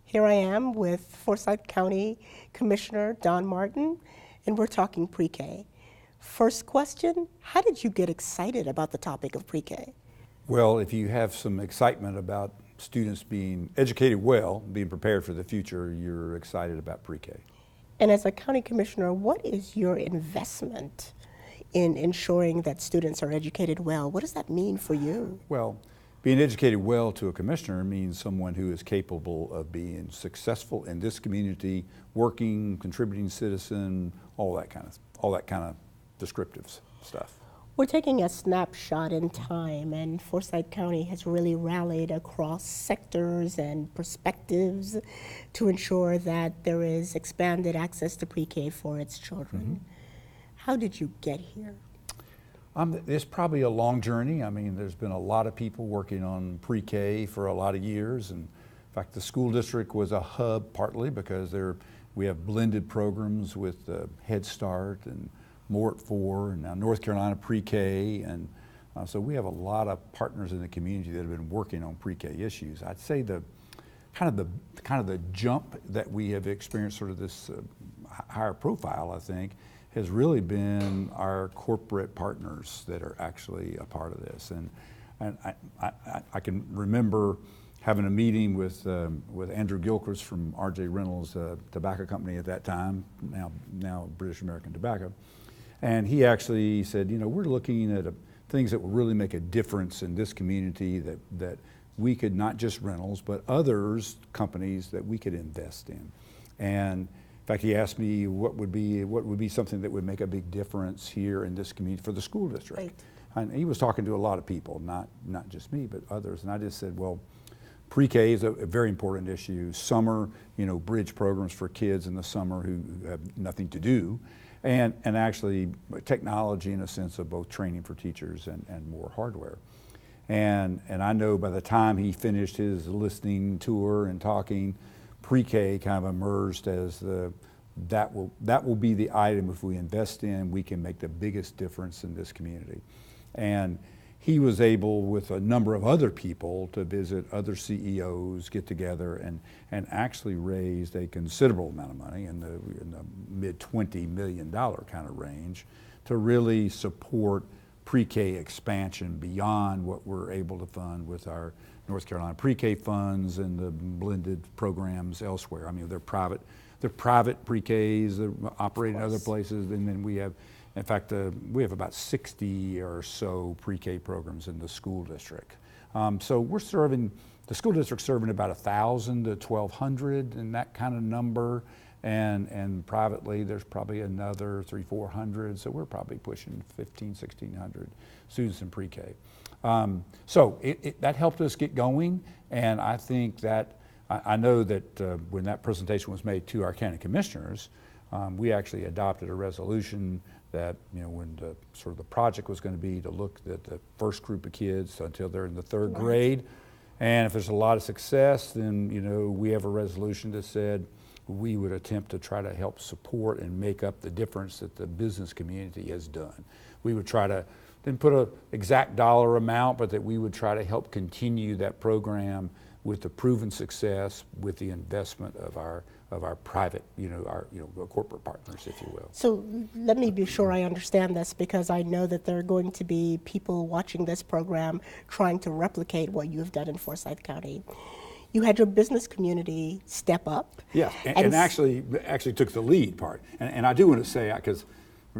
Here I am with Forsyth County Commissioner Don Martin, and we're talking pre-K. First question, how did you get excited about the topic of pre-K? Well, if you have some excitement about students being educated well, being prepared for the future, you're excited about pre-K. And as a county commissioner, what is your investment in ensuring that students are educated well? What does that mean for you? Well, being educated well to a commissioner means someone who is capable of being successful in this community, working, contributing citizen, all that kind of descriptive stuff. We're taking a snapshot in time, and Forsyth County has really rallied across sectors and perspectives to ensure that there is expanded access to pre-K for its children. Mm-hmm. How did you get here? It's probably a long journey. I mean, there's been a lot of people working on pre-K for a lot of years. And in fact, the school district was a hub partly because we have blended programs with Head Start and More at 4 and now North Carolina pre-K. And so we have a lot of partners in the community that have been working on pre-K issues. I'd say the kind of the jump that we have experienced, sort of this higher profile, I think, has really been our corporate partners that are actually a part of this. And I can remember having a meeting with Andrew Gilchrist from R.J. Reynolds Tobacco Company at that time, now British American Tobacco. And he actually said, you know, we're looking at things that will really make a difference in this community that we could, not just Reynolds, but others, companies that we could invest in. And in fact, he asked me what would be something that would make a big difference here in this community for the school district. Right. And he was talking to a lot of people, not just me, but others. And I just said, well, pre-K is a very important issue. Summer, you know, bridge programs for kids in the summer who have nothing to do. And actually technology in a sense of both training for teachers and more hardware. And I know by the time he finished his listening tour and talking, pre-K kind of emerged as that will be the item if we invest in, we can make the biggest difference in this community. And he was able, with a number of other people, to visit other CEOs, get together, and actually raised a considerable amount of money in the mid $20 million kind of range to really support pre-K expansion beyond what we're able to fund with our North Carolina pre-K funds and the blended programs elsewhere. I mean, they're private pre-Ks that operate in other places, and then we have, in fact, we have about 60 or so pre-K programs in the school district. So we're serving, the school district's serving about 1,000 to 1,200 and that kind of number, and privately there's probably another 300-400, so we're probably pushing 1,500-1,600 students in pre-K. So that helped us get going, and I think that, I know that when that presentation was made to our county commissioners, we actually adopted a resolution that, you know, when the project was going to be to look at the first group of kids until they're in the third grade, and if there's a lot of success, then, you know, we have a resolution that said we would attempt to try to help support and make up the difference that the business community has done. We would try to then put an exact dollar amount, but that we would try to help continue that program with the proven success, with the investment of our private, our corporate partners, if you will. So let me be sure I understand this, because I know that there are going to be people watching this program trying to replicate what you have done in Forsyth County. You had your business community step up. Yeah, and actually took the lead part. And I do want to say, because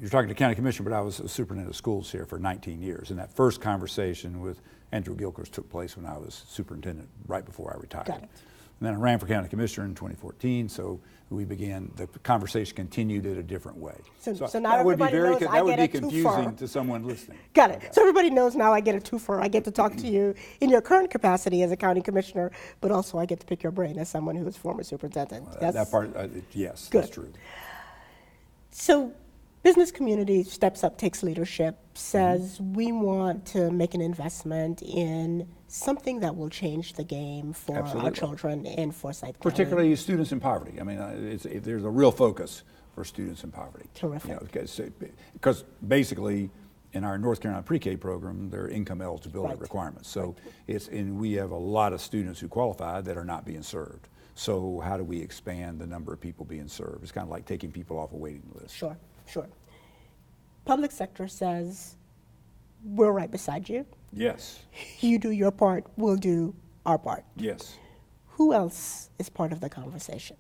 you're talking to county commissioner, but I was a superintendent of schools here for 19 years, and that first conversation with Andrew Gilchrist took place when I was superintendent right before I retired. Got it. And then I ran for county commissioner in 2014, so the conversation continued in a different way. So now everybody knows I get a twofer. That would be confusing to someone listening. Got it. So everybody knows now I get a twofer. I get to talk to you in your current capacity as a county commissioner, but also I get to pick your brain as someone who is former superintendent. That part, yes, good. That's true. So business community steps up, takes leadership, says we want to make an investment in something that will change the game for Absolutely. our children in Forsyth County. Particularly students in poverty. I mean, there's a real focus for students in poverty. Terrific. Because basically, in our North Carolina pre-K program, there are income eligibility Right. requirements. So and we have a lot of students who qualify that are not being served. So how do we expand the number of people being served? It's kind of like taking people off a waiting list. Sure, sure. Public sector says, we're right beside you. Yes. You do your part, we'll do our part. Yes. Who else is part of the conversation?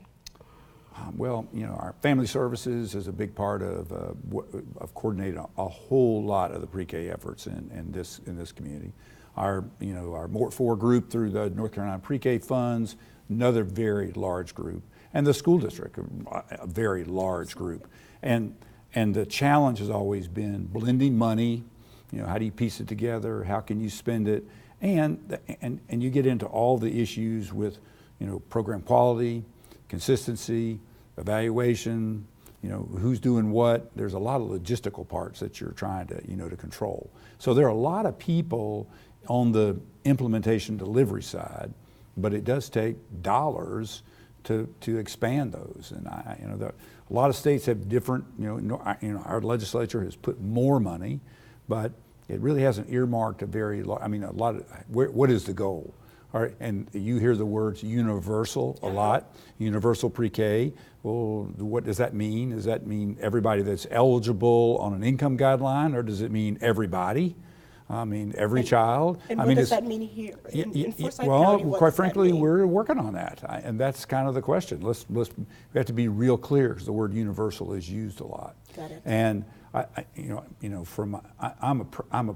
Well, our family services is a big part of coordinating a whole lot of the pre-K efforts in this community. Our Mort 4 group through the North Carolina Pre-K funds, another very large group, and the school district, a very large group. And the challenge has always been blending money. How do you piece it together? How can you spend it? And you get into all the issues with program quality, consistency, evaluation, who's doing what. There's a lot of logistical parts that you're trying to, to control. So there are a lot of people on the implementation delivery side, but it does take dollars to expand those. And a lot of states have different, our legislature has put more money, but it really hasn't earmarked a very large, a lot of, what is the goal? All right, and you hear the words universal a lot, universal pre-K. Well, what does that mean? Does that mean everybody that's eligible on an income guideline, or does it mean everybody? Every child. And what does that mean here in Forsyth County? Well, quite frankly, we're working on that, and that's kind of the question. We have to be real clear, because the word universal is used a lot. Got it. And I'm a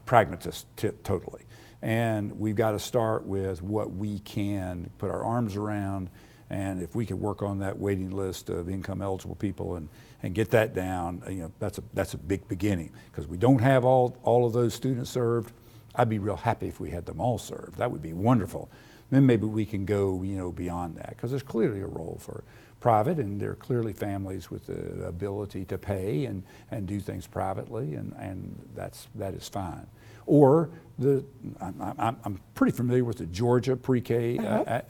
pragmatist totally. And we've got to start with what we can put our arms around, and if we could work on that waiting list of income eligible people and get that down, that's a big beginning, because we don't have all of those students served. I'd be real happy if we had them all served. That would be wonderful. Then maybe we can go beyond that, because there's clearly a role for private, and there are clearly families with the ability to pay and do things privately, and that is fine. Or I'm pretty familiar with the Georgia pre-K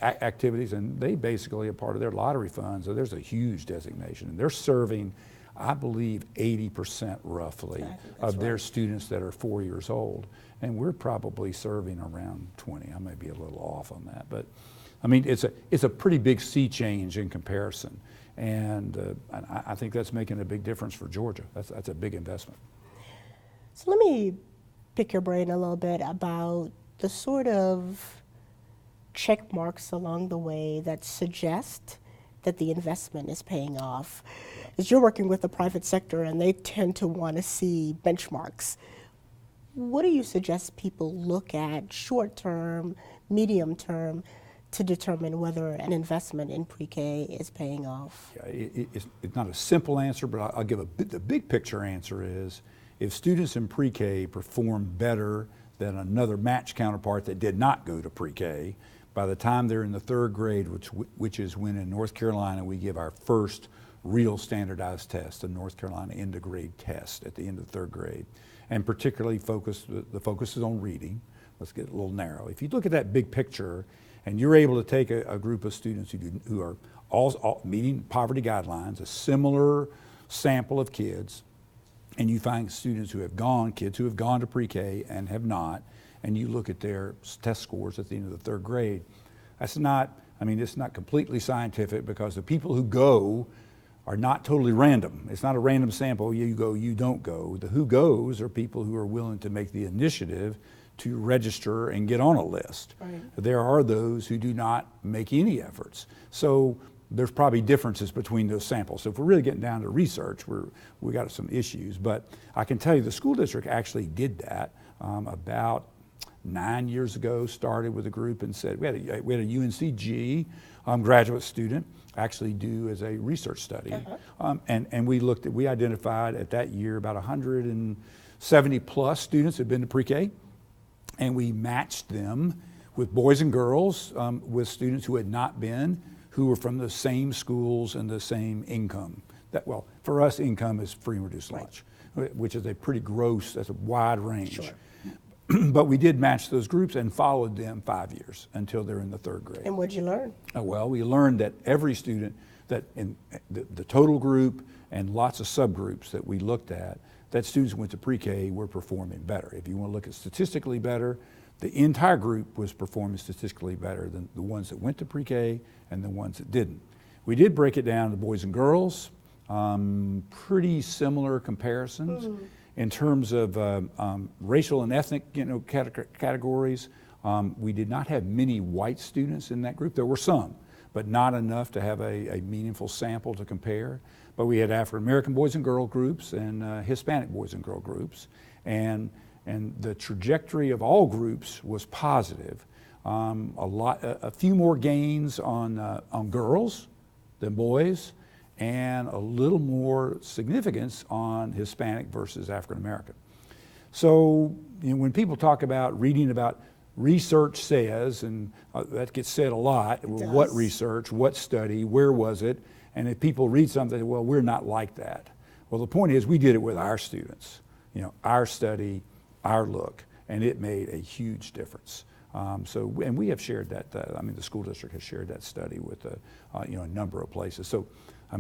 activities, and they basically are part of their lottery funds. So there's a huge designation, and they're serving, I believe, 80% roughly of their students that are 4 years old, and we're probably serving around 20. I may be a little off on that, but it's a pretty big sea change in comparison, and I think that's making a big difference for Georgia. That's a big investment. So let me pick your brain a little bit about the sort of check marks along the way that suggest that the investment is paying off. As you're working with the private sector, and they tend to want to see benchmarks, what do you suggest people look at short term, medium term, to determine whether an investment in pre-K is paying off? Yeah, it's not a simple answer, but I'll give the big picture answer is, if students in pre-K perform better than another match counterpart that did not go to pre-K, by the time they're in the third grade, which is when in North Carolina we give our first real standardized test, the North Carolina end of grade test at the end of the third grade, and particularly the focus is on reading. Let's get a little narrow. If you look at that big picture, and you're able to take a group of students who are all meeting poverty guidelines, a similar sample of kids, and you find kids who have gone to pre-K and have not, and you look at their test scores at the end of the third grade, it's not completely scientific, because the people who go are not totally random. It's not a random sample, you go, you don't go. The who goes are people who are willing to make the initiative to register and get on a list. Right. There are those who do not make any efforts. So there's probably differences between those samples. So if we're really getting down to research, we got some issues. But I can tell you the school district actually did that about 9 years ago, started with a group and said, we had a UNC-G graduate student actually do as a research study. And we identified at that year about 170 plus students had been to pre-K, and we matched them with boys and girls with students who had not been, who were from the same schools and the same income. Well, for us, income is free and reduced lunch, which is that's a wide range. Sure. But we did match those groups and followed them 5 years until they're in the third grade. And what'd you learn? Well, we learned that every student, that in the total group and lots of subgroups that we looked at, that students who went to pre-K were performing better. If you want to look at statistically better, the entire group was performing statistically better than the ones that went to pre-K and the ones that didn't. We did break it down to boys and girls, pretty similar comparisons. In terms of racial and ethnic, categories, we did not have many white students in that group. There were some, but not enough to have a meaningful sample to compare. But we had African American boys and girl groups and Hispanic boys and girl groups, and the trajectory of all groups was positive. A few more gains on girls than boys, and a little more significance on Hispanic versus African American. So when people talk about reading about research says, and that gets said a lot, what research, what study, where was it? And if people read something, well, we're not like that. Well, the point is we did it with our students, our study, our look, and it made a huge difference. And we have shared that, the school district has shared that study with a number of places. So,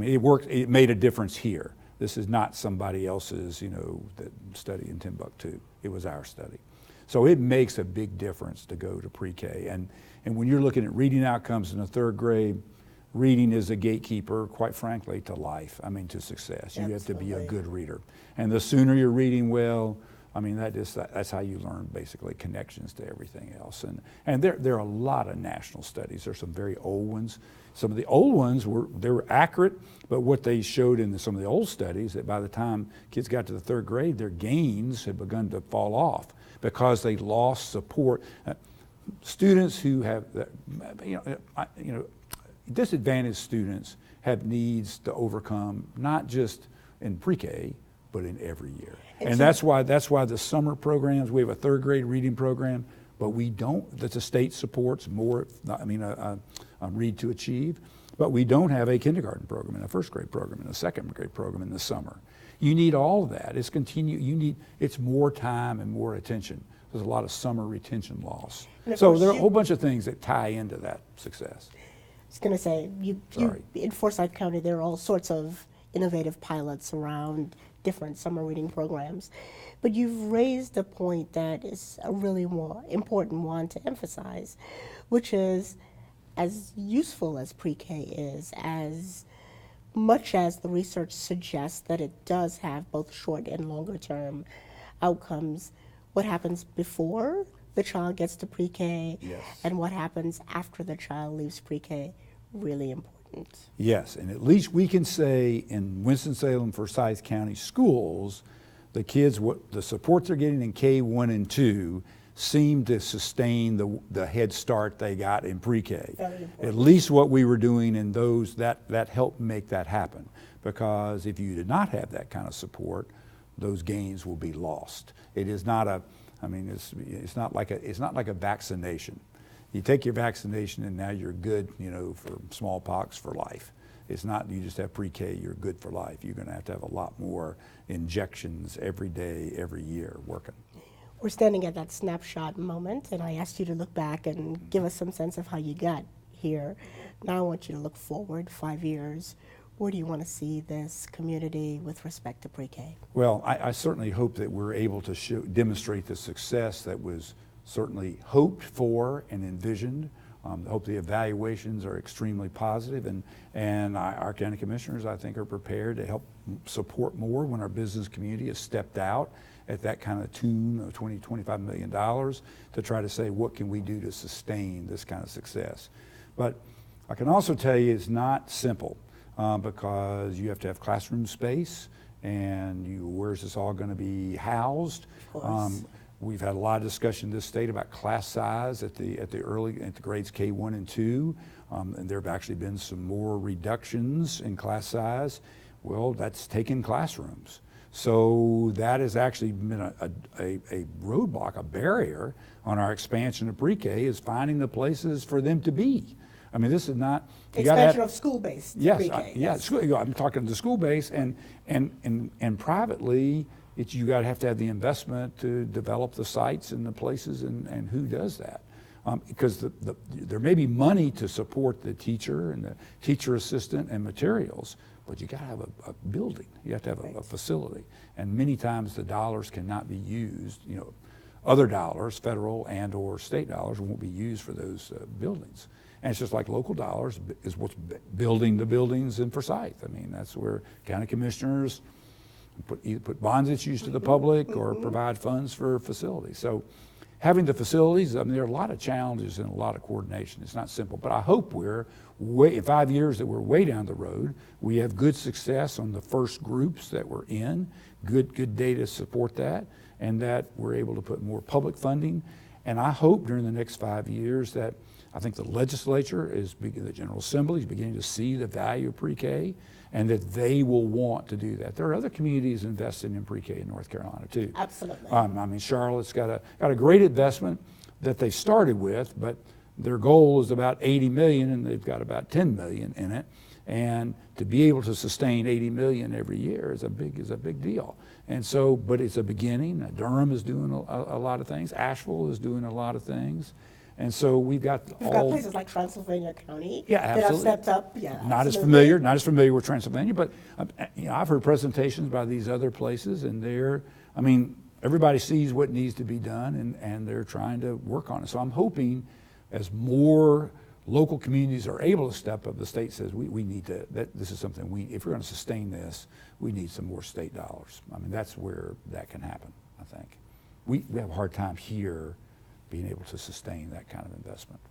it worked, it made a difference here. This is not somebody else's, that study in Timbuktu. It was our study. So it makes a big difference to go to pre-K. And when you're looking at reading outcomes in the third grade, reading is a gatekeeper, quite frankly, to life, to success. You have to be a good reader. And the sooner you're reading well, that's how you learn basically connections to everything else. And there are a lot of national studies. There's some very old ones. Some of the old ones were accurate, but what they showed in some of the old studies, that by the time kids got to the third grade, their gains had begun to fall off because they lost support. Students who have, disadvantaged students have needs to overcome, not just in pre-K, but in every year. And that's why the summer programs, we have a third grade reading program, but we don't, that the state supports more, Read to Achieve, but we don't have a kindergarten program and a first grade program and a second grade program in the summer. You need all of that. It's more time and more attention. There's a lot of summer retention loss. So there are a whole bunch of things that tie into that success. I was going to say, in Forsyth County, there are all sorts of innovative pilots around different summer reading programs. But you've raised a point that is a really more important one to emphasize, which is, as useful as pre-K is, as much as the research suggests that it does have both short and longer term outcomes, what happens before the child gets to pre-K and what happens after the child leaves pre-K, really important. Yes, and at least we can say in Winston-Salem, Forsyth County schools, the kids, the supports they're getting in K1 and 2 seem to sustain the head start they got in pre-K. At least what we were doing in those, that helped make that happen. Because if you did not have that kind of support, those gains will be lost. It is not it's not like a vaccination. You take your vaccination and now you're good, for smallpox for life. It's not you just have pre-K, you're good for life. You're going to have a lot more injections every day, every year working. We're standing at that snapshot moment, and I asked you to look back and give us some sense of how you got here. Now I want you to look forward 5 years. Where do you want to see this community with respect to pre-K? Well, I certainly hope that we're able to demonstrate the success that was certainly hoped for and envisioned. I hope the evaluations are extremely positive, and our county commissioners, I think, are prepared to help support more when our business community has stepped out at that kind of tune of $20, $25 million to try to say, what can we do to sustain this kind of success? But I can also tell you it's not simple because you have to have classroom space, and where's this all going to be housed? We've had a lot of discussion in this state about class size at the grades K1 and 2, and there have actually been some more reductions in class size. Well, that's taken classrooms. So that has actually been a roadblock, a barrier on our expansion of pre-K, is finding the places for them to be. This is not expansion of school-based pre-K. Yes. I'm talking the school base, and privately, you have to have the investment to develop the sites and the places, and who does that? Because there may be money to support the teacher and the teacher assistant and materials, but you got to have a building. You have to have a facility, and many times the dollars cannot be used, other dollars, federal and or state dollars, won't be used for those buildings. And it's just like local dollars is what's building the buildings in Forsyth. I mean, that's where county commissioners either put bonds issues to the public or provide funds for facilities. So having the facilities, I mean, there are a lot of challenges and a lot of coordination. It's not simple, but I hope we're in 5 years that we're way down the road. We have good success on the first groups that we're in, good data support that, and that we're able to put more public funding. And I hope during the next 5 years that I think the legislature the General Assembly is beginning to see the value of pre-K, and that they will want to do that. There are other communities investing in pre-K in North Carolina too. Absolutely. I mean, Charlotte's got a great investment that they started with, but their goal is about 80 million, and they've got about 10 million in it. And to be able to sustain 80 million every year is a big deal. And so, but it's a beginning. Durham is doing a lot of things. Asheville is doing a lot of things. And so we've got places like Transylvania County that have stepped up. Yeah, not as familiar with Transylvania, but I've heard presentations by these other places, and everybody sees what needs to be done, and they're trying to work on it. So I'm hoping as more local communities are able to step up, the state says we need to, this is something if we're going to sustain this, we need some more state dollars. I mean, that's where that can happen, I think. We have a hard time here being able to sustain that kind of investment.